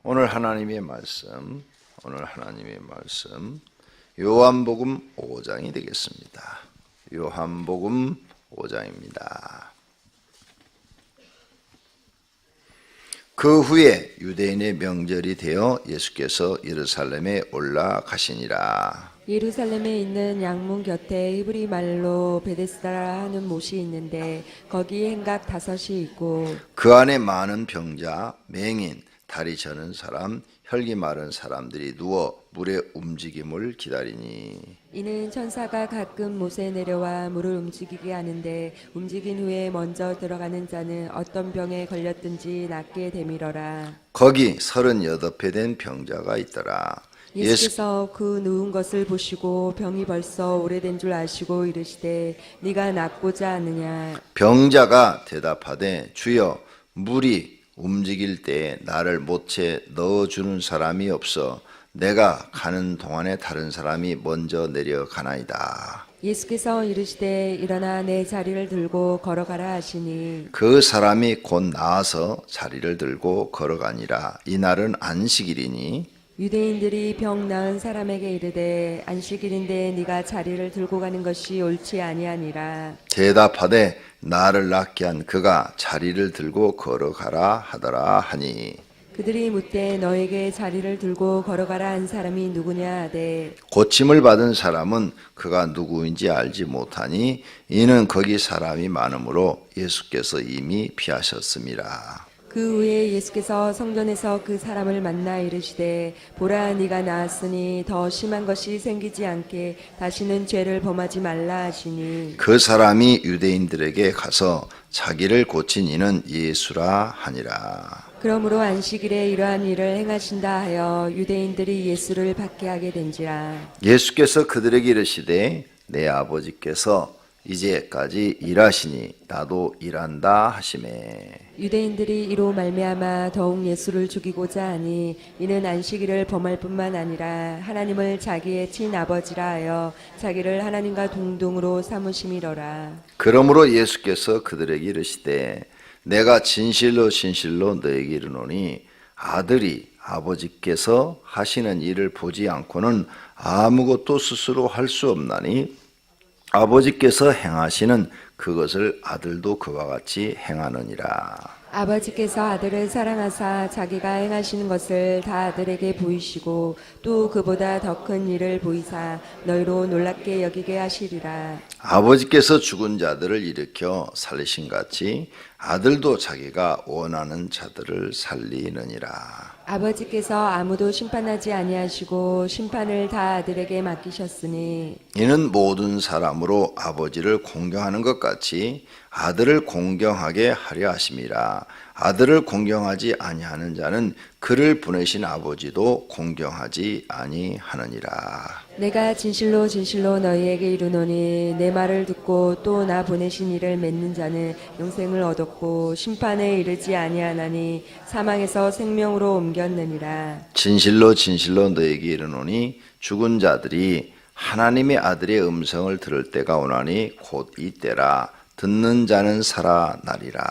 오늘 하나님의 말씀 요한복음 5장이 되겠습니다. 요한복음 5장입니다. 그 후에 유대인의 명절이 되어 예수께서 예루살렘에 올라가시니라. 예루살렘에 있는 양문 곁에 히브리 말로 베데스다라 하는 못이 있는데 거기 행각 5이 있고 그 안에 많은 병자, 맹인, 다리 저는 사람, 혈기 마른 사람들이 누워 물의 움직임을 기다리니 이는 천사가 가끔 못에 내려와 물을 움직이게 하는데 움직인 후에 먼저 들어가는 자는 어떤 병에 걸렸든지 낫게 되밀어라. 거기 38회 된 병자가 있더라. 예수께서 그 누운 것을 보시고 병이 벌써 오래된 줄 아시고 이르시되 네가 낫고자 하느냐. 병자가 대답하되 주여 물이 움직일 때에 나를 못에 넣어주는 사람이 없어 내가 가는 동안에 다른 사람이 먼저 내려가나이다. 예수께서 이르시되 일어나 내 자리를 들고 걸어가라 하시니 그 사람이 곧 나와서 자리를 들고 걸어가니라. 이날은 안식일이니 유대인들이 병 나은 사람에게 이르되 안식일인데 네가 자리를 들고 가는 것이 옳지 아니하니라. 대답하되 나를 낫게 한 그가 자리를 들고 걸어가라 하더라 하니 그들이 묻되 너에게 자리를 들고 걸어가라 한 사람이 누구냐 하되 고침을 받은 사람은 그가 누구인지 알지 못하니 이는 거기 사람이 많으므로 예수께서 이미 피하셨음이라. 그 후에 예수께서 성전에서 그 사람을 만나 이르시되 보라 네가 나았으니 더 심한 것이 생기지 않게 다시는 죄를 범하지 말라 하시니 그 사람이 유대인들에게 가서 자기를 고친 이는 예수라 하니라. 그러므로 안식일에 이러한 일을 행하신다 하여 유대인들이 예수를 받게 하게 된지라. 예수께서 그들에게 이르시되 내 아버지께서 이제까지 일하시니 나도 일한다 하시매 유대인들이 이로 말미암아 더욱 예수를 죽이고자 하니 이는 안식일을 범할 뿐만 아니라 하나님을 자기의 친아버지라 하여 자기를 하나님과 동등으로 삼으심이로라. 그러므로 예수께서 그들에게 이르시되 내가 진실로 너에게 이르노니 아들이 아버지께서 하시는 일을 보지 않고는 아무것도 스스로 할 수 없나니 아버지께서 행하시는 그것을 아들도 그와 같이 행하느니라. 아버지께서 아들을 사랑하사 자기가 행하시는 것을 다 아들에게 보이시고 또 그보다 더 큰 일을 보이사 너희로 놀랍게 여기게 하시리라. 아버지께서 죽은 자들을 일으켜 살리신 같이 아들도 자기가 원하는 자들을 살리느니라. 아버지께서 아무도 심판하지 아니하시고 심판을 다 아들에게 맡기셨으니 이는 모든 사람으로 아버지를 공경하는 것 같이 아들을 공경하게 하려 하심이라. 아들을 공경하지 아니하는 자는 그를 보내신 아버지도 공경하지 아니하느니라. 내가 진실로 너희에게 이르노니 내 말을 듣고 또 나 보내신 이를 맺는 자는 영생을 얻었고 심판에 이르지 아니하나니 사망에서 생명으로 옮겼느니라. 진실로 너에게 이르노니 죽은 자들이 하나님의 아들의 음성을 들을 때가 오나니 곧 이때라. 듣는 자는 살아나리라.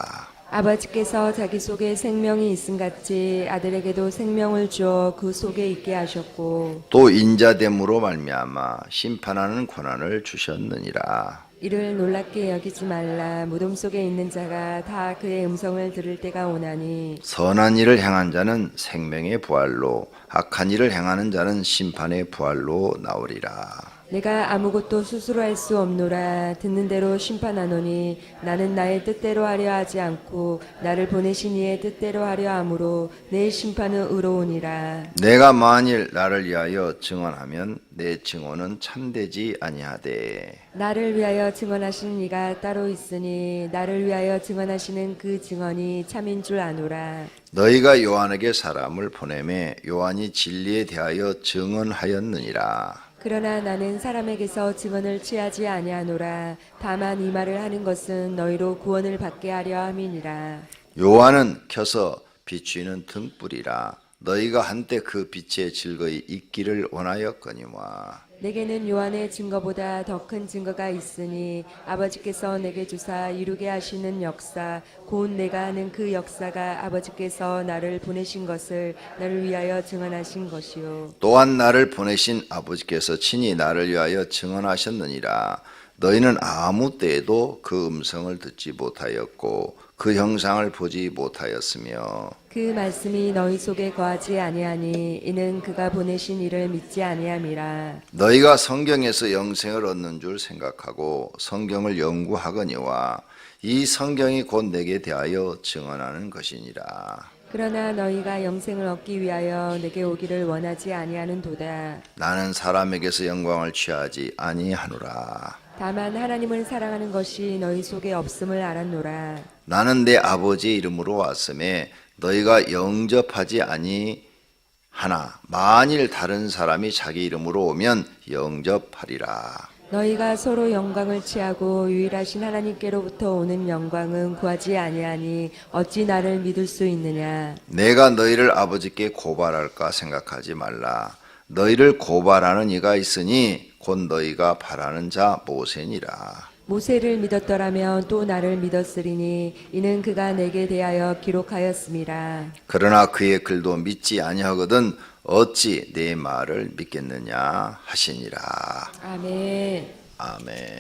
아버지께서 자기 속에 생명이 있음같이 아들에게도 생명을 주어 그 속에 있게 하셨고 또 인자됨으로 말미암아 심판하는 권한을 주셨느니라. 이를 놀랍게 여기지 말라. 무덤 속에 있는 자가 다 그의 음성을 들을 때가 오나니 선한 일을 행한 자는 생명의 부활로 악한 일을 행하는 자는 심판의 부활로 나오리라. 내가 아무것도 스스로 할 수 없노라. 듣는 대로 심판하노니 나는 나의 뜻대로 하려 하지 않고 나를 보내신 이의 뜻대로 하려 함으로 내 심판은 의로우니라. 내가 만일 나를 위하여 증언하면 내 증언은 참되지 아니하되 나를 위하여 증언하시는 이가 따로 있으니 나를 위하여 증언하시는 그 증언이 참인 줄 아노라. 너희가 요한에게 사람을 보내매 요한이 진리에 대하여 증언하였느니라. 그러나 나는 사람에게서 증언을 취하지 아니하노라. 다만 이 말을 하는 것은 너희로 구원을 받게 하려 함이니라. 요한은 켜서 비추이는 등불이라. 너희가 한때 그 빛에 즐거이 있기를 원하였거니와 내게는 요한의 증거보다 더 큰 증거가 있으니 아버지께서 내게 주사 이루게 하시는 역사 곧 내가 하는 그 역사가 아버지께서 나를 보내신 것을 나를 위하여 증언하신 것이요 또한 나를 보내신 아버지께서 친히 나를 위하여 증언하셨느니라. 너희는 아무 때에도 그 음성을 듣지 못하였고 그 형상을 보지 못하였으며 그 말씀이 너희 속에 거하지 아니하니 이는 그가 보내신 이를 믿지 아니함이라. 너희가 성경에서 영생을 얻는 줄 생각하고 성경을 연구하거니와 이 성경이 곧 내게 대하여 증언하는 것이니라. 그러나 너희가 영생을 얻기 위하여 내게 오기를 원하지 아니하는도다. 나는 사람에게서 영광을 취하지 아니하노라. 다만 하나님을 사랑하는 것이 너희 속에 없음을 알았노라. 나는 내 아버지의 이름으로 왔음에 너희가 영접하지 아니하나 만일 다른 사람이 자기 이름으로 오면 영접하리라. 너희가 서로 영광을 취하고 유일하신 하나님께로부터 오는 영광은 구하지 아니하니 어찌 나를 믿을 수 있느냐. 내가 너희를 아버지께 고발할까 생각하지 말라. 너희를 고발하는 이가 있으니 곧 너희가 바라는 자 모세니라. 모세를 믿었더라면 또 나를 믿었으리니 이는 그가 내게 대하여 기록하였음이라. 그러나 그의 글도 믿지 아니하거든 어찌 내 말을 믿겠느냐 하시니라. 아멘. 아멘.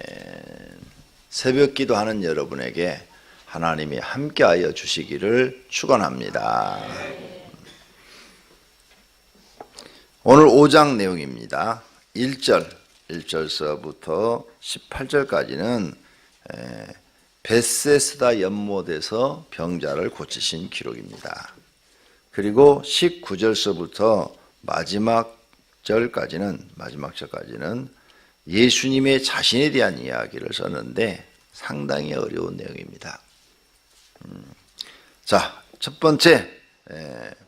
새벽 기도하는 여러분에게 하나님이 함께하여 주시기를 축원합니다. 오늘 5장 내용입니다. 1절서부터 18절까지는 벳세스다 연못에서 병자를 고치신 기록입니다. 그리고 19절서부터 마지막 절까지는 예수님의 자신에 대한 이야기를 썼는데 상당히 어려운 내용입니다. 자, 첫 번째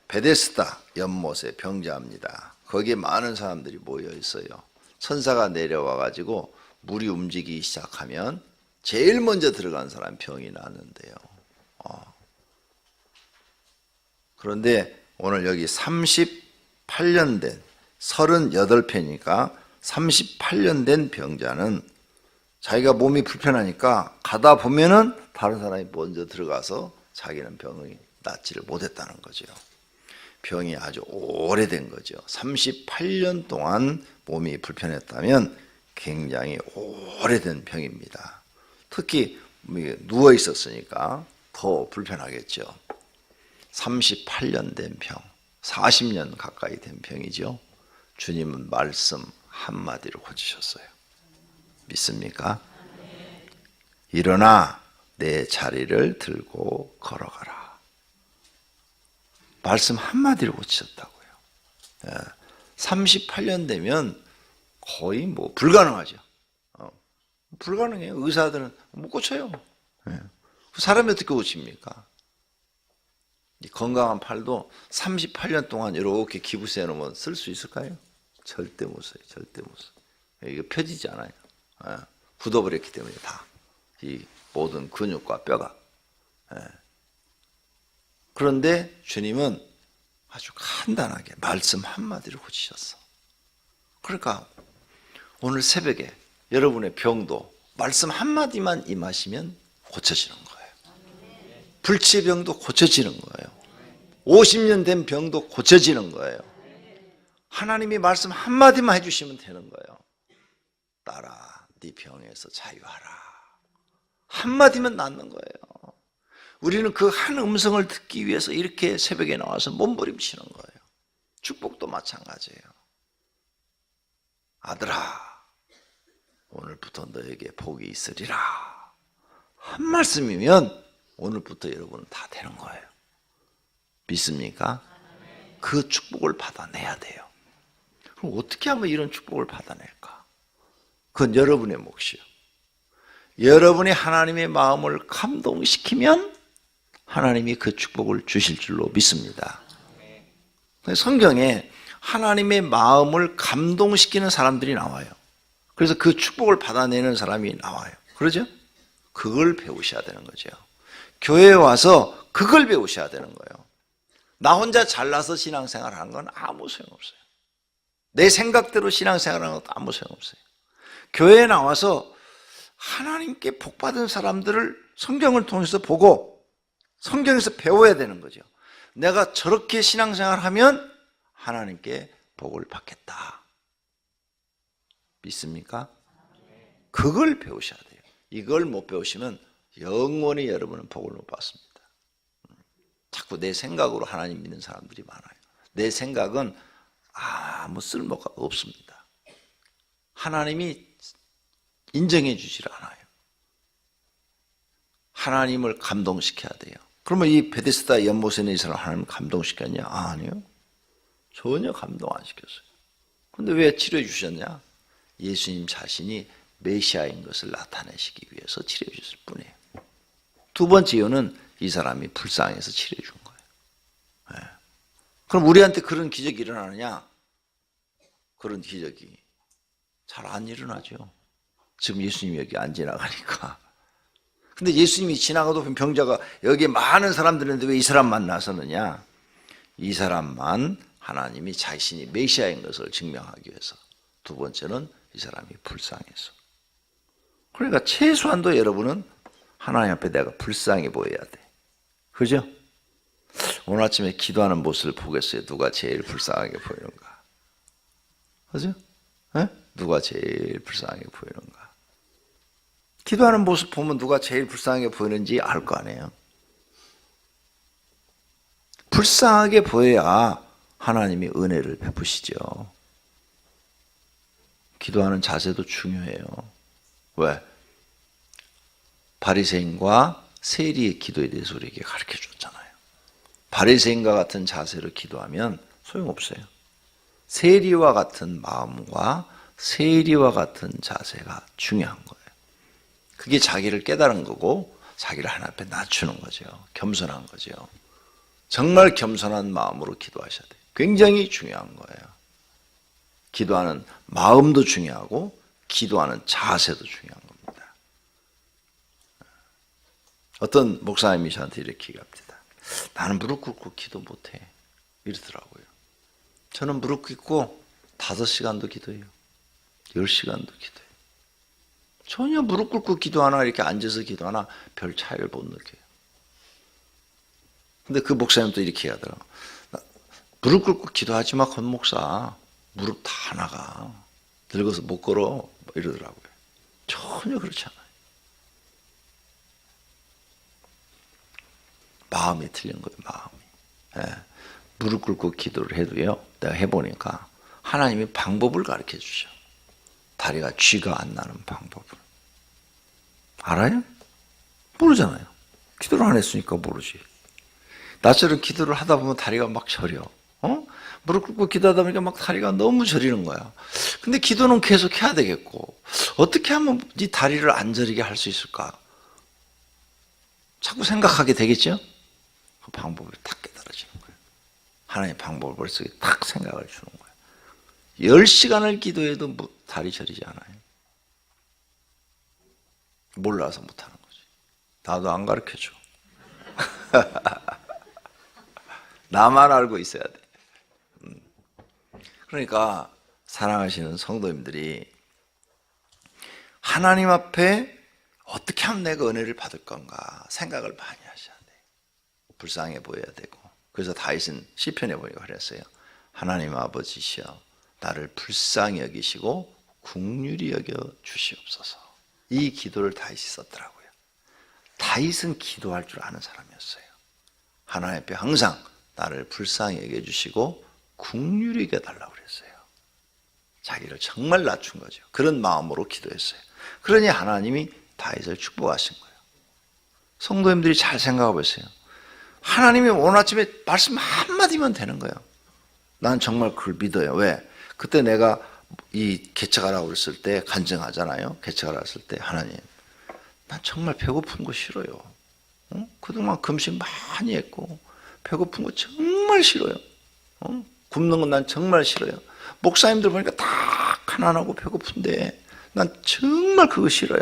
베데스다 연못의 병자입니다. 거기에 많은 사람들이 모여 있어요. 천사가 내려와 가지고 물이 움직이기 시작하면 제일 먼저 들어간 사람 병이 나는데요. 그런데 오늘 여기 38년 된 38편이니까 38년 된 병자는 자기가 몸이 불편하니까 가다 보면은 다른 사람이 먼저 들어가서 자기는 병이 낫지를 못했다는 거죠. 병이 아주 오래된 거죠. 38년 동안 몸이 불편했다면 굉장히 오래된 병입니다. 특히 누워 있었으니까 더 불편하겠죠. 38년 된 병, 40년 가까이 된 병이죠. 주님은 말씀 한마디로 고치셨어요. 믿습니까? 일어나 내 자리를 들고 걸어가라. 말씀 한마디로 고치셨다고요. 38년 되면 거의 불가능하죠. 불가능해요. 의사들은 못 고쳐요. 사람이 어떻게 고칩니까? 이 건강한 팔도 38년 동안 이렇게 기부세 놓으면 쓸 수 있을까요? 절대 못 써요. 절대 못 써요. 이거 펴지지 않아요. 굳어버렸기 때문에 다. 이 모든 근육과 뼈가. 그런데 주님은 아주 간단하게 말씀 한마디로 고치셨어. 그러니까 오늘 새벽에 여러분의 병도 말씀 한마디만 임하시면 고쳐지는 거예요. 불치의 병도 고쳐지는 거예요. 50년 된 병도 고쳐지는 거예요. 하나님이 말씀 한마디만 해주시면 되는 거예요. 딸아, 네 병에서 자유하라. 한마디면 낫는 거예요. 우리는 그 한 음성을 듣기 위해서 이렇게 새벽에 나와서 몸부림치는 거예요. 축복도 마찬가지예요. 아들아, 오늘부터 너에게 복이 있으리라. 한 말씀이면 오늘부터 여러분은 다 되는 거예요. 믿습니까? 그 축복을 받아내야 돼요. 그럼 어떻게 하면 이런 축복을 받아낼까? 그건 여러분의 몫이요. 여러분이 하나님의 마음을 감동시키면 하나님이 그 축복을 주실 줄로 믿습니다. 성경에 하나님의 마음을 감동시키는 사람들이 나와요. 그래서 그 축복을 받아내는 사람이 나와요. 그러죠? 그걸 배우셔야 되는 거죠. 교회에 와서 그걸 배우셔야 되는 거예요. 나 혼자 잘나서 신앙생활 하는 건 아무 소용없어요. 내 생각대로 신앙생활하는 것도 아무 소용없어요. 교회에 나와서 하나님께 복받은 사람들을 성경을 통해서 보고 성경에서 배워야 되는 거죠. 내가 저렇게 신앙생활하면 하나님께 복을 받겠다. 믿습니까? 그걸 배우셔야 돼요. 이걸 못 배우시면 영원히 여러분은 복을 못 받습니다. 자꾸 내 생각으로 하나님 믿는 사람들이 많아요. 내 생각은 아무 쓸모가 없습니다. 하나님이 인정해 주질 않아요. 하나님을 감동시켜야 돼요. 그러면 이 베데스다 연못에 있는 이 사람 하나님을 감동시켰냐? 아니요. 전혀 감동 안 시켰어요. 그런데 왜 치료해 주셨냐? 예수님 자신이 메시아인 것을 나타내시기 위해서 치료해 주셨을 뿐이에요. 두 번째 이유는 이 사람이 불쌍해서 치료해 준 거예요. 네. 그럼 우리한테 그런 기적이 일어나느냐? 그런 기적이 잘 안 일어나죠. 지금 예수님이 여기 안 지나가니까. 근데 예수님이 지나가도 병자가 여기 많은 사람들이 있는데 왜 이 사람만 나서느냐? 이 사람만 하나님이 자신이 메시아인 것을 증명하기 위해서. 두 번째는 이 사람이 불쌍해서. 그러니까 최소한도 여러분은 하나님 앞에 내가 불쌍해 보여야 돼. 그죠? 오늘 아침에 기도하는 모습을 보겠어요. 누가 제일 불쌍하게 보이는가? 그죠? 네? 누가 제일 불쌍하게 보이는가? 기도하는 모습 보면 누가 제일 불쌍하게 보이는지 알 거 아니에요. 불쌍하게 보여야 하나님이 은혜를 베푸시죠. 기도하는 자세도 중요해요. 왜? 바리새인과 세리의 기도에 대해서 우리에게 가르쳐 줬잖아요. 바리새인과 같은 자세로 기도하면 소용없어요. 세리와 같은 마음과 세리와 같은 자세가 중요한 거예요. 그게 자기를 깨달은 거고 자기를 하나님 앞에 낮추는 거죠. 겸손한 거죠. 정말 겸손한 마음으로 기도하셔야 돼요. 굉장히 중요한 거예요. 기도하는 마음도 중요하고 기도하는 자세도 중요한 겁니다. 어떤 목사님이 저한테 이렇게 얘기합니다. 나는 무릎 꿇고 기도 못해. 이러더라고요. 저는 무릎 꿇고 5시간도 기도해요. 10시간도 기도해요. 전혀 무릎 꿇고 기도하나 이렇게 앉아서 기도하나 별 차이를 못 느껴요. 근데 그 목사님도 이렇게 하더라고요. 무릎 꿇고 기도하지 마, 권 목사. 무릎 다 나가. 늙어서 못 걸어. 이러더라고요. 전혀 그렇지 않아요. 마음이 틀린 거예요, 마음이. 예. 무릎 꿇고 기도를 해도요, 내가 해보니까 하나님이 방법을 가르쳐 주셔. 다리가 쥐가 안 나는 방법을. 알아요? 모르잖아요. 기도를 안 했으니까 모르지. 나처럼 기도를 하다 보면 다리가 막 저려. 무릎 꿇고 기도하다 보니까 막 다리가 너무 저리는 거야. 근데 기도는 계속 해야 되겠고, 어떻게 하면 이 다리를 안 저리게 할 수 있을까? 자꾸 생각하게 되겠죠? 그 방법을 딱 깨달아지는 거예요. 하나님의 방법을 머릿속에 딱 생각을 주는 거예요. 10시간을 기도해도 다리 저리지 않아요. 몰라서 못하는 거지. 나도 안 가르쳐줘. 나만 알고 있어야 돼. 그러니까 사랑하시는 성도님들이 하나님 앞에 어떻게 하면 내가 은혜를 받을 건가 생각을 많이 하셔야 돼. 불쌍해 보여야 되고. 그래서 다윗은 시편에 보니까 그랬어요. 하나님 아버지시여 나를 불쌍히 여기시고 긍휼히 여겨 주시옵소서. 이 기도를 다윗이 썼더라고요. 다윗은 기도할 줄 아는 사람이었어요. 하나님 앞에 항상 나를 불쌍히 여겨주시고 긍휼히 여겨달라고 그랬어요. 자기를 정말 낮춘 거죠. 그런 마음으로 기도했어요. 그러니 하나님이 다윗을 축복하신 거예요. 성도님들이 잘 생각해 보세요. 하나님이 오늘 아침에 말씀 한마디면 되는 거예요. 난 정말 그걸 믿어요. 왜? 그때 내가 이 개척하라고 그랬을 때 간증하잖아요. 개척하라고 했을 때 하나님 난 정말 배고픈 거 싫어요. 그동안 금식 많이 했고 배고픈 거 정말 싫어요. 굶는 건 난 정말 싫어요. 목사님들 보니까 다 가난하고 배고픈데 난 정말 그거 싫어요.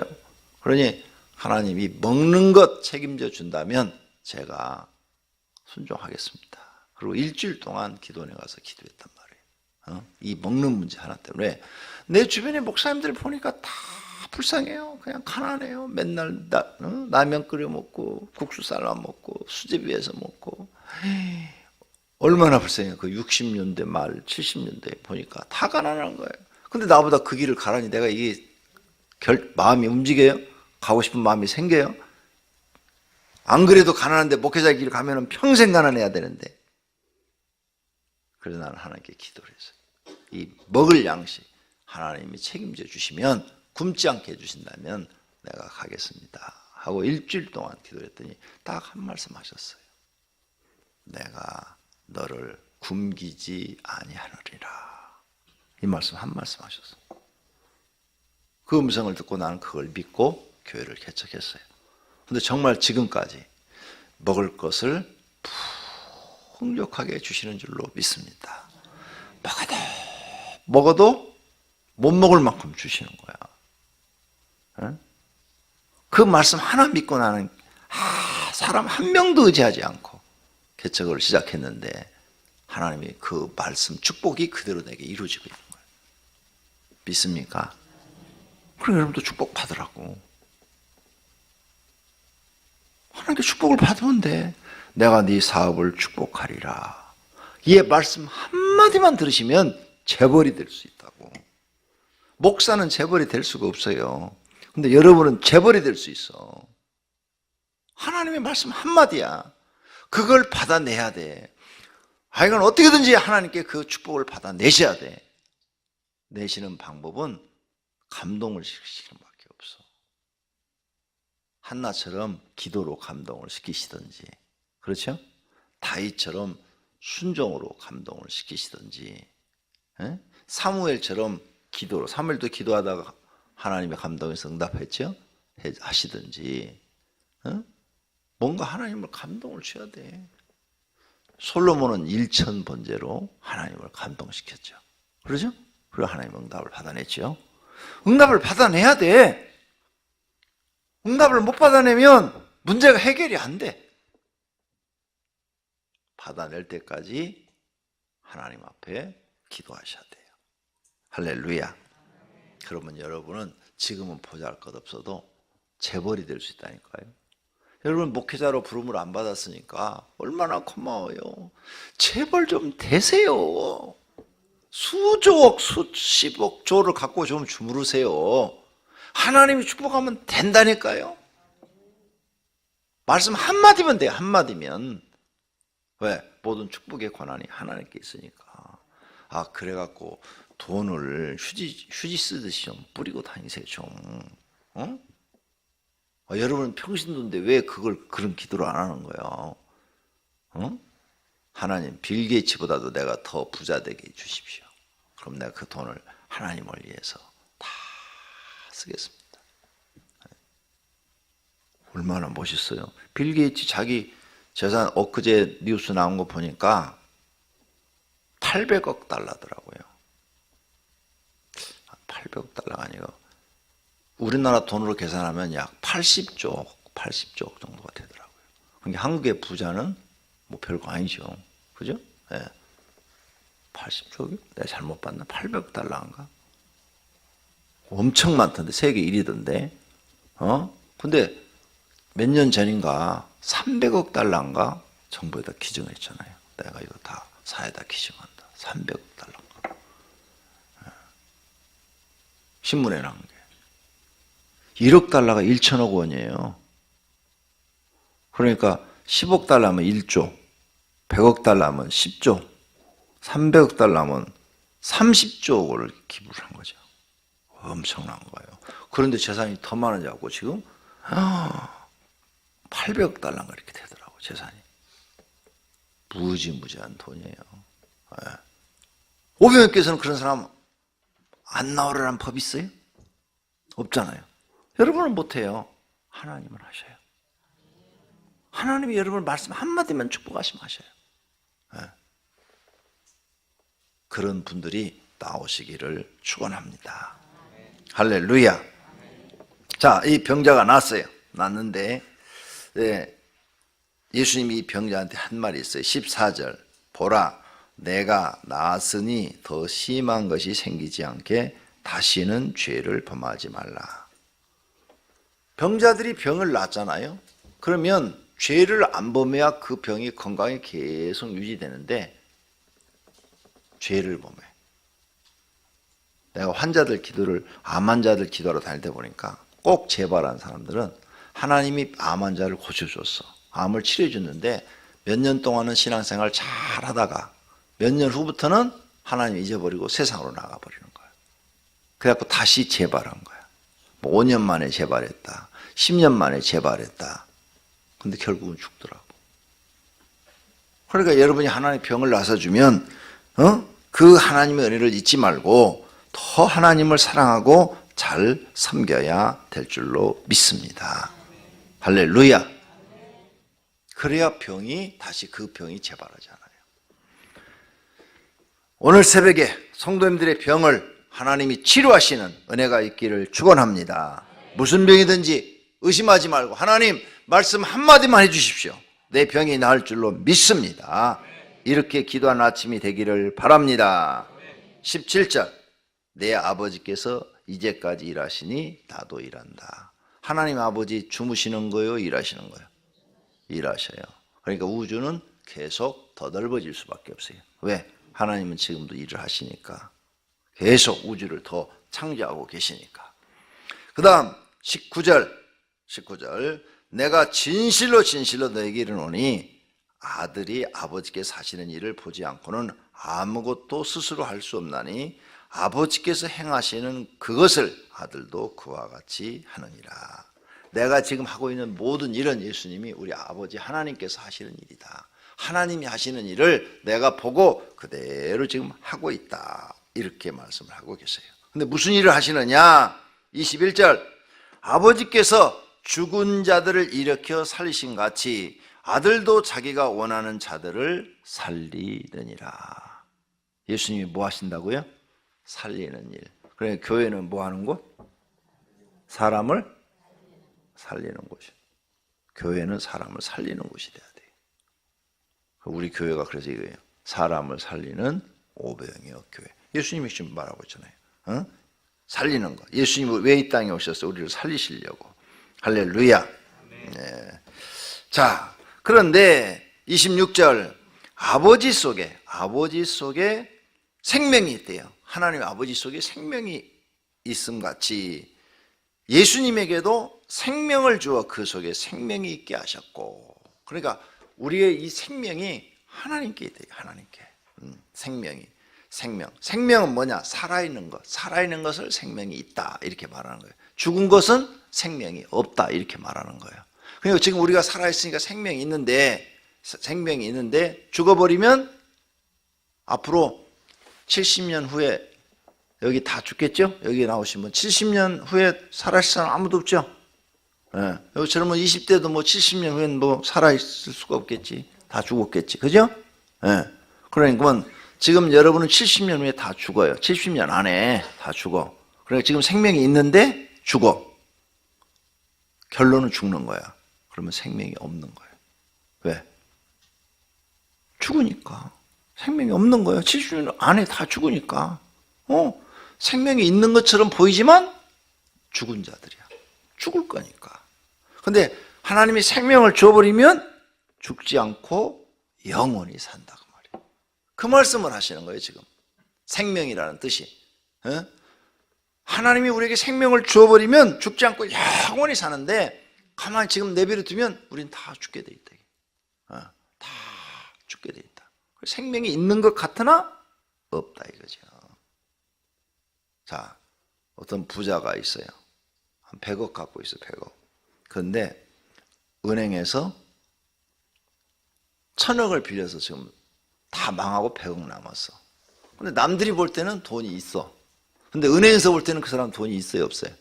그러니 하나님이 먹는 것 책임져 준다면 제가 순종하겠습니다. 그리고 일주일 동안 기도원에 가서 기도했단 이 먹는 문제 하나 때문에. 내 주변의 목사님들 보니까 다 불쌍해요. 그냥 가난해요. 맨날 라면 끓여 먹고 국수 삶아 먹고 수제비 해서 먹고. 얼마나 불쌍해요. 그 60년대 말 70년대 보니까 다 가난한 거예요. 근데 나보다 그 길을 가라니 내가 이게 마음이 움직여요? 가고 싶은 마음이 생겨요? 안 그래도 가난한데 목회자 길 가면은 평생 가난해야 되는데. 그래서 나는 하나님께 기도를 했어요. 이 먹을 양식 하나님이 책임져 주시면, 굶지 않게 해주신다면 내가 가겠습니다 하고 일주일 동안 기도를 했더니 딱 한 말씀 하셨어요. 내가 너를 굶기지 아니하느니라. 이 말씀 한 말씀 하셨어요. 그 음성을 듣고 나는 그걸 믿고 교회를 개척했어요. 근데 정말 지금까지 먹을 것을 풍족하게 주시는 줄로 믿습니다. 먹어도 못 먹을 만큼 주시는 거야. 그 말씀 하나 믿고 나는 사람 한 명도 의지하지 않고 개척을 시작했는데 하나님이 그 말씀 축복이 그대로 내게 이루어지고 있는 거예요. 믿습니까? 그럼 여러분도 축복 받으라고. 하나님께 축복을 받으면 돼. 내가 네 사업을 축복하리라. 이 말씀 한마디만 들으시면 재벌이 될 수 있다고. 목사는 재벌이 될 수가 없어요. 근데 여러분은 재벌이 될 수 있어. 하나님의 말씀 한마디야. 그걸 받아내야 돼. 이건 어떻게든지 하나님께 그 축복을 받아내셔야 돼. 내시는 방법은 감동을 시키는 밖에 없어. 한나처럼 기도로 감동을 시키시든지, 그렇죠? 다윗처럼 순종으로 감동을 시키시든지, 사무엘처럼 기도로, 사무엘도 기도하다가 하나님의 감동에서 응답했죠? 하시든지, 뭔가 하나님을 감동을 줘야 돼. 솔로몬은 일천번제로 하나님을 감동시켰죠. 그러죠? 그리고 하나님 응답을 받아냈죠. 응답을 받아내야 돼. 응답을 못 받아내면 문제가 해결이 안 돼. 받아낼 때까지 하나님 앞에 기도하셔야 돼요. 할렐루야. 그러면 여러분은 지금은 보잘것없어도 재벌이 될 수 있다니까요. 여러분 목회자로 부름을 안 받았으니까 얼마나 고마워요. 재벌 좀 되세요. 수조억, 수십억 조를 갖고 좀 주무르세요. 하나님이 축복하면 된다니까요. 말씀 한마디면 돼요. 한마디면. 왜? 모든 축복의 권한이 하나님께 있으니까. 그래갖고 돈을 휴지 쓰듯이 좀 뿌리고 다니세요, 좀. 여러분은 평신도인데 왜 그런 기도를 안 하는 거예요? 하나님, 빌 게이츠보다도 내가 더 부자 되게 해주십시오. 그럼 내가 그 돈을 하나님을 위해서 다 쓰겠습니다. 얼마나 멋있어요. 빌 게이츠 자기 재산 엊그제 뉴스 나온 거 보니까 800억 달러더라고요. 800억 달러가 아니고 우리나라 돈으로 계산하면 약 80조 정도가 되더라고요. 그러니까 한국의 부자는 뭐 별거 아니죠. 그죠? 네. 80조요? 내가 잘못 봤나? 800억 달러인가? 엄청 많던데, 세계 1위던데. 근데 몇 년 전인가 300억 달러인가 정부에다 기증했잖아요. 내가 이거 다 사에다 기증한다. 300억 달러인가. 신문에 나온 게. 1억 달러가 1천억 원이에요. 그러니까 10억 달러면 1조, 100억 달러면 10조, 300억 달러면 30조를 기부를 한 거죠. 엄청난 거예요. 그런데 재산이 더 많아지고 지금 800억 달러가 이렇게 되더라고요. 재산이. 무지무지한 돈이에요. 오병이께서는 그런 사람 안 나오라는 법 있어요? 없잖아요. 여러분은 못해요. 하나님은 하셔요. 하나님이 여러분 말씀 한마디만 축복하시면 하셔요. 그런 분들이 나오시기를 축원합니다. 할렐루야. 자, 이 병자가 났는데 예수님이 이 병자한테 한 말이 있어요. 14절. 보라, 내가 나았으니 더 심한 것이 생기지 않게 다시는 죄를 범하지 말라. 병자들이 병을 낫잖아요. 그러면 죄를 안 범해야 그 병이 건강이 계속 유지되는데 죄를 범해. 내가 환자들 기도를, 암 환자들 기도하러 다닐 때 보니까 꼭 재발한 사람들은 하나님이 암 환자를 고쳐줬어. 암을 치료해줬는데 몇 년 동안은 신앙생활 잘 하다가 몇 년 후부터는 하나님 잊어버리고 세상으로 나가버리는 거야. 그래갖고 다시 재발한 거야. 뭐 5년 만에 재발했다. 10년 만에 재발했다. 근데 결국은 죽더라고. 그러니까 여러분이 하나님의 병을 나서주면 그 하나님의 은혜를 잊지 말고 더 하나님을 사랑하고 잘 섬겨야 될 줄로 믿습니다. 할렐루야. 그래야 병이 다시 그 병이 재발하잖아요. 오늘 새벽에 성도님들의 병을 하나님이 치료하시는 은혜가 있기를 축원합니다. 무슨 병이든지 의심하지 말고 하나님 말씀 한마디만 해주십시오. 내 병이 나을 줄로 믿습니다. 이렇게 기도하는 아침이 되기를 바랍니다. 17절 내 아버지께서 이제까지 일하시니 나도 일한다. 하나님 아버지 주무시는 거예요? 일하시는 거예요? 일하셔요. 그러니까 우주는 계속 더 넓어질 수밖에 없어요. 왜? 하나님은 지금도 일을 하시니까. 계속 우주를 더 창조하고 계시니까. 그 다음 19절 내가 진실로 너에게 이르노니 아들이 아버지께서 하시는 일을 보지 않고는 아무것도 스스로 할 수 없나니 아버지께서 행하시는 그것을 아들도 그와 같이 하느니라. 내가 지금 하고 있는 모든 일은 예수님이 우리 아버지 하나님께서 하시는 일이다. 하나님이 하시는 일을 내가 보고 그대로 지금 하고 있다. 이렇게 말씀을 하고 계세요. 근데 무슨 일을 하시느냐? 21절 아버지께서 죽은 자들을 일으켜 살리신 같이 아들도 자기가 원하는 자들을 살리느니라. 예수님이 뭐 하신다고요? 살리는 일. 그러니까 교회는 뭐 하는 곳? 사람을 살리는 곳이에요. 교회는 사람을 살리는 곳이 돼야 돼요. 우리 교회가 그래서 이거예요. 사람을 살리는 오병이어 교회. 예수님이 지금 말하고 있잖아요. 살리는 거. 예수님이 왜 이 땅에 오셨어요? 우리를 살리시려고. 할렐루야. 네. 자, 그런데 26절 아버지 속에 생명이 있대요. 하나님의 아버지 속에 생명이 있음 같이 예수님에게도 생명을 주어 그 속에 생명이 있게 하셨고, 그러니까 우리의 이 생명이 하나님께 있대요. 하나님께. 생명은 뭐냐? 살아있는 것을 생명이 있다 이렇게 말하는 거예요. 죽은 것은 생명이 없다 이렇게 말하는 거예요. 그러니까 지금 우리가 살아있으니까 생명이 있는데 죽어버리면 앞으로 70년 후에 여기 다 죽겠죠? 여기 나오신 분 70년 후에 살아있을 사람 아무도 없죠? 예. 여기 젊은 20대도 뭐 70년 후에는 뭐 살아있을 수가 없겠지. 다 죽었겠지. 그죠? 예. 그러니까 지금 여러분은 70년 후에 다 죽어요. 70년 안에 다 죽어. 그러니까 지금 생명이 있는데 죽어. 결론은 죽는 거야. 그러면 생명이 없는 거예요. 왜? 죽으니까. 생명이 없는 거예요. 70년 안에 다 죽으니까. 생명이 있는 것처럼 보이지만 죽은 자들이야. 죽을 거니까. 근데 하나님이 생명을 줘버리면 죽지 않고 영원히 산다 그 말이에요. 그 말씀을 하시는 거예요 지금. 생명이라는 뜻이. 하나님이 우리에게 생명을 주어버리면 죽지 않고 영원히 사는데 가만히 지금 내버려 두면 우린 다 죽게 돼 있다. 다 죽게 돼 있다. 생명이 있는 것 같으나 없다 이거죠. 자, 어떤 부자가 있어요. 한 100억 갖고 있어, 100억. 그런데 은행에서 1000억을 빌려서 지금 다 망하고 100억 남았어. 근데 남들이 볼 때는 돈이 있어. 근데 은행에서 볼 때는 그 사람 돈이 있어요, 없어요?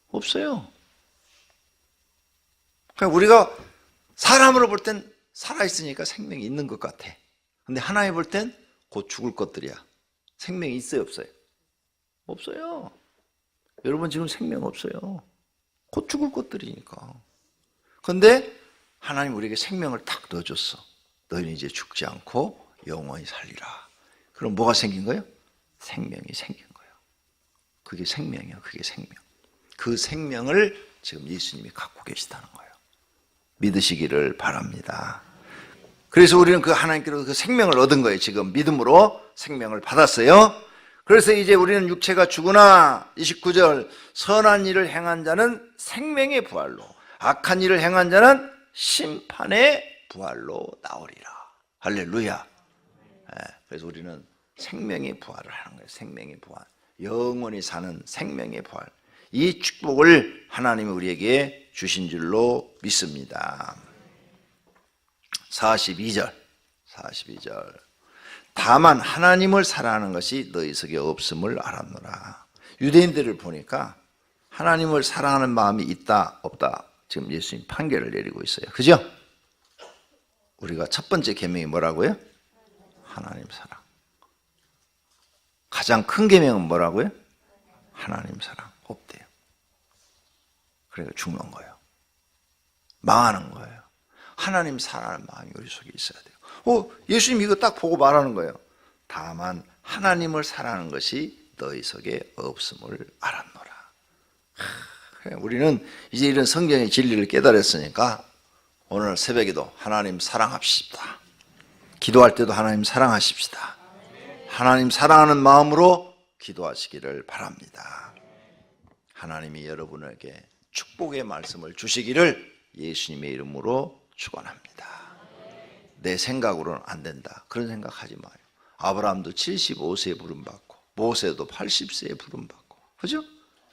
없어요. 그러니까 우리가 사람으로 볼 땐 살아있으니까 생명이 있는 것 같아. 근데 하나님 볼 땐 곧 죽을 것들이야. 생명이 있어요, 없어요? 없어요. 여러분 지금 생명 없어요. 곧 죽을 것들이니까. 그런데 하나님 우리에게 생명을 딱 넣어줬어. 너희는 이제 죽지 않고 영원히 살리라. 그럼 뭐가 생긴 거예요? 생명이 생긴 거예요. 그게 생명이에요. 그게 생명. 그 생명을 지금 예수님이 갖고 계시다는 거예요. 믿으시기를 바랍니다. 그래서 우리는 그 하나님께로 그 생명을 얻은 거예요. 지금 믿음으로 생명을 받았어요. 그래서 이제 우리는 육체가 죽으나 29절 선한 일을 행한 자는 생명의 부활로 악한 일을 행한 자는 심판의 부활로 나오리라. 할렐루야. 그래서 우리는 생명의 부활을 하는 거예요. 생명의 부활. 영원히 사는 생명의 부활. 이 축복을 하나님이 우리에게 주신 줄로 믿습니다. 42절. 다만 하나님을 사랑하는 것이 너희 속에 없음을 알았노라. 유대인들을 보니까 하나님을 사랑하는 마음이 있다 없다 지금 예수님 판결을 내리고 있어요. 그죠? 우리가 첫 번째 계명이 뭐라고요? 하나님 사랑. 가장 큰 계명은 뭐라고요? 하나님 사랑. 없대요. 그러니까 죽는 거예요. 망하는 거예요. 하나님 사랑하는 마음이 우리 속에 있어야 돼요. 예수님 이거 딱 보고 말하는 거예요. 다만 하나님을 사랑하는 것이 너희 속에 없음을 알았노라. 우리는 이제 이런 성경의 진리를 깨달았으니까 오늘 새벽에도 하나님 사랑합시다. 기도할 때도 하나님 사랑하십시다. 하나님 사랑하는 마음으로 기도하시기를 바랍니다. 하나님이 여러분에게 축복의 말씀을 주시기를 예수님의 이름으로 축원합니다. 내 생각으로는 안 된다. 그런 생각하지 마요. 아브라함도 75세에 부름받고 모세도 80세에 부름받고, 그죠?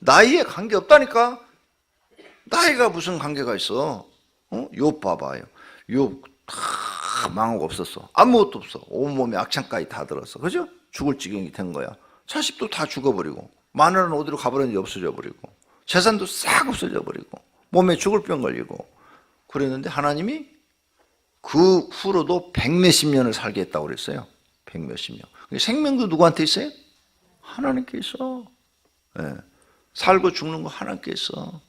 나이에 관계없다니까. 나이가 무슨 관계가 있어? 욥 봐봐요. 욥 다 망하고 없었어. 아무것도 없어. 온몸에 악창까지 다 들었어. 그죠? 죽을 지경이 된 거야. 자식도 다 죽어버리고, 마누라는 어디로 가버렸는지 없어져 버리고, 재산도 싹 없어져 버리고, 몸에 죽을 병 걸리고 그랬는데 하나님이 그 후로도 백몇십 년을 살게 했다고 그랬어요. 백몇십 년. 생명도 누구한테 있어요? 하나님께 있어. 네. 살고 죽는 거 하나님께 있어.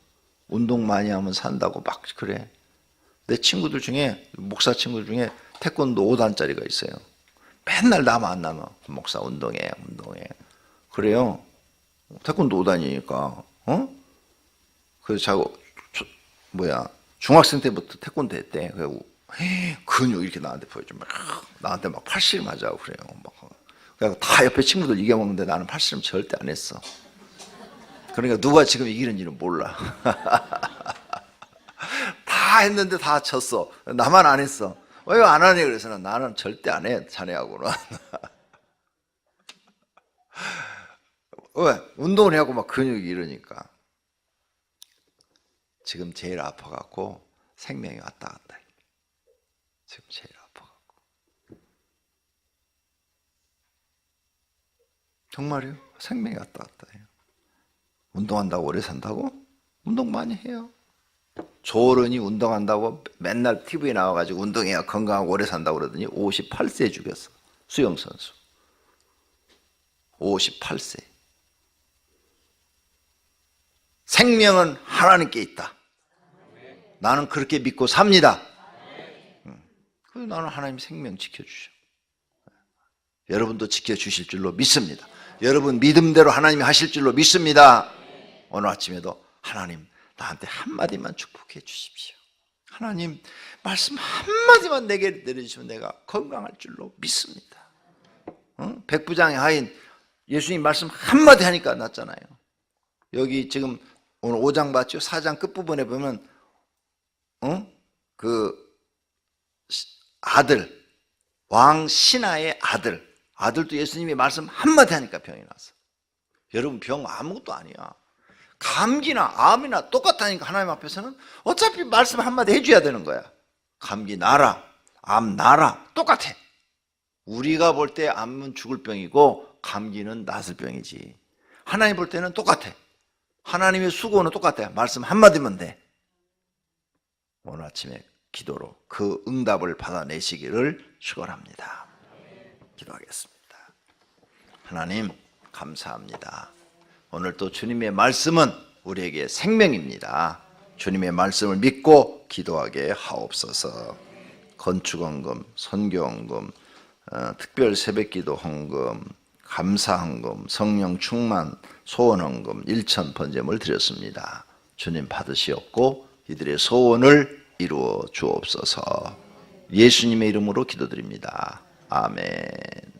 운동 많이 하면 산다고 막 그래. 내 친구들 중에, 목사 친구들 중에 태권도 5단짜리가 있어요. 맨날 나 만나면 목사 운동해. 그래요. 태권도 5단이니까. 그래서 자꾸 중학생 때부터 태권도 했대. 그래서 근육 이렇게 나한테 보여주면 나한테 막 팔씨름 하자고 그래요. 그래서 다 옆에 친구들 이겨먹는데 나는 팔씨름 절대 안 했어. 그러니까 누가 지금 이기는지는 몰라. 다 했는데 다 졌어. 나만 안 했어. 왜 안 하냐 그래서 나는 절대 안 해. 자네하고는. 왜? 운동을 해갖고 막 근육이 이러니까. 지금 제일 아파갖고 생명이 왔다 갔다. 지금 제일 아파갖고. 정말이요? 생명이 왔다 갔다 해요. 운동한다고 오래 산다고? 운동 많이 해요. 조어른이 운동한다고 맨날 TV에 나와가지고 운동해야 건강하고 오래 산다고 그러더니 58세에 죽였어. 수영선수. 58세. 생명은 하나님께 있다. 나는 그렇게 믿고 삽니다. 그래서 나는 하나님 생명 지켜주셔. 여러분도 지켜주실 줄로 믿습니다. 여러분 믿음대로 하나님이 하실 줄로 믿습니다. 오늘 아침에도 하나님 나한테 한마디만 축복해 주십시오. 하나님 말씀 한마디만 내게 내려주시면 내가 건강할 줄로 믿습니다. 백부장의 하인 예수님 말씀 한마디 하니까 낫잖아요. 여기 지금 오늘 5장 봤죠? 4장 끝부분에 보면 그 아들 왕 신하의 아들도 예수님이 말씀 한마디 하니까 병이 났어. 여러분 병 아무것도 아니야. 감기나 암이나 똑같다니까. 하나님 앞에서는 어차피 말씀 한마디 해줘야 되는 거야. 감기 나라, 암 나라 똑같아. 우리가 볼 때 암은 죽을 병이고 감기는 낫을 병이지. 하나님 볼 때는 똑같아. 하나님의 수고는 똑같아. 말씀 한마디면 돼. 오늘 아침에 기도로 그 응답을 받아내시기를 축원합니다. 기도하겠습니다. 하나님 감사합니다. 오늘 또 주님의 말씀은 우리에게 생명입니다. 주님의 말씀을 믿고 기도하게 하옵소서. 건축원금, 선교원금, 특별 새벽기도 헌금, 감사 헌금, 성령 충만 소원 헌금 1천 번제물 드렸습니다. 주님 받으시옵고 이들의 소원을 이루어 주옵소서. 예수님의 이름으로 기도드립니다. 아멘.